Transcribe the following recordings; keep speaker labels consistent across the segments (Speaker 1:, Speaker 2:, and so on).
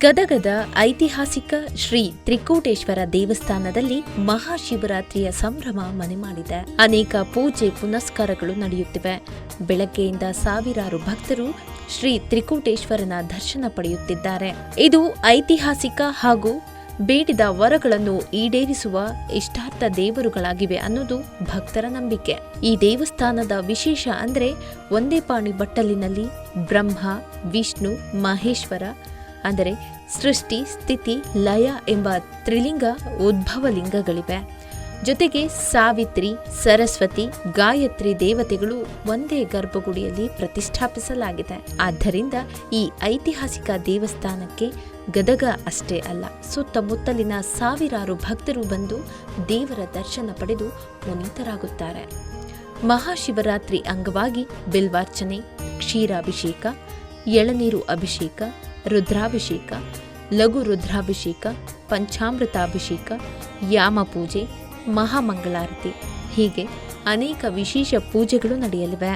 Speaker 1: ಗದಗದ ಐತಿಹಾಸಿಕ ಶ್ರೀ ತ್ರಿಕೂಟೇಶ್ವರ ದೇವಸ್ಥಾನದಲ್ಲಿ ಮಹಾಶಿವರಾತ್ರಿಯ ಸಂಭ್ರಮ ಮನೆ ಮಾಡಿದೆ. ಅನೇಕ ಪೂಜೆ ಪುನಸ್ಕಾರಗಳು ನಡೆಯುತ್ತಿವೆ. ಬೆಳಗ್ಗೆಯಿಂದ ಸಾವಿರಾರು ಭಕ್ತರು ಶ್ರೀ ತ್ರಿಕೂಟೇಶ್ವರನ ದರ್ಶನ ಪಡೆಯುತ್ತಿದ್ದಾರೆ. ಇದು ಐತಿಹಾಸಿಕ ಹಾಗೂ ಬೇಡಿದ ವರಗಳನ್ನು ಈಡೇರಿಸುವ ಇಷ್ಟಾರ್ಥ ದೇವರುಗಳಾಗಿವೆ ಅನ್ನೋದು ಭಕ್ತರ ನಂಬಿಕೆ. ಈ ದೇವಸ್ಥಾನದ ವಿಶೇಷ ಅಂದ್ರೆ ಒಂದೇ ಪಾಣಿ ಬಟ್ಟಲಿನಲ್ಲಿ ಬ್ರಹ್ಮ, ವಿಷ್ಣು, ಮಹೇಶ್ವರ ಅಂದರೆ ಸೃಷ್ಟಿ, ಸ್ಥಿತಿ, ಲಯ ಎಂಬ ತ್ರಿಲಿಂಗ ಉದ್ಭವಲಿಂಗಗಳಿವೆ. ಜೊತೆಗೆ ಸಾವಿತ್ರಿ, ಸರಸ್ವತಿ, ಗಾಯತ್ರಿ ದೇವತೆಗಳು ಒಂದೇ ಗರ್ಭಗುಡಿಯಲ್ಲಿ ಪ್ರತಿಷ್ಠಾಪಿಸಲಾಗಿದೆ. ಆದ್ದರಿಂದ ಈ ಐತಿಹಾಸಿಕ ದೇವಸ್ಥಾನಕ್ಕೆ ಗದಗ ಅಷ್ಟೇ ಅಲ್ಲ, ಸುತ್ತಮುತ್ತಲಿನ ಸಾವಿರಾರು ಭಕ್ತರು ಬಂದು ದೇವರ ದರ್ಶನ ಪಡೆದು ಪುನೀತರಾಗುತ್ತಾರೆ. ಮಹಾಶಿವರಾತ್ರಿ ಅಂಗವಾಗಿ ಬಿಲ್ವಾರ್ಚನೆ, ಕ್ಷೀರಾಭಿಷೇಕ, ಎಳನೀರು ಅಭಿಷೇಕ, ರುದ್ರಾಭಿಷೇಕ, ಲಘು ರುದ್ರಾಭಿಷೇಕ, ಪಂಚಾಮೃತಾಭಿಷೇಕ, ಯಾಮ ಪೂಜೆ, ಮಹಾಮಂಗಳಾರತಿ ಹೀಗೆ ಅನೇಕ ವಿಶೇಷ ಪೂಜೆಗಳು ನಡೆಯಲಿವೆ.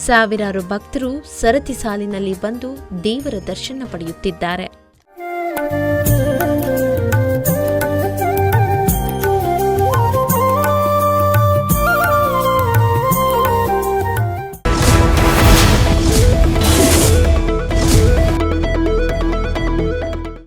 Speaker 1: ಸಾವಿರಾರು ಭಕ್ತರು ಸರತಿ ಸಾಲಿನಲ್ಲಿ ಬಂದು ದೇವರ ದರ್ಶನ ಪಡೆಯುತ್ತಿದ್ದಾರೆ.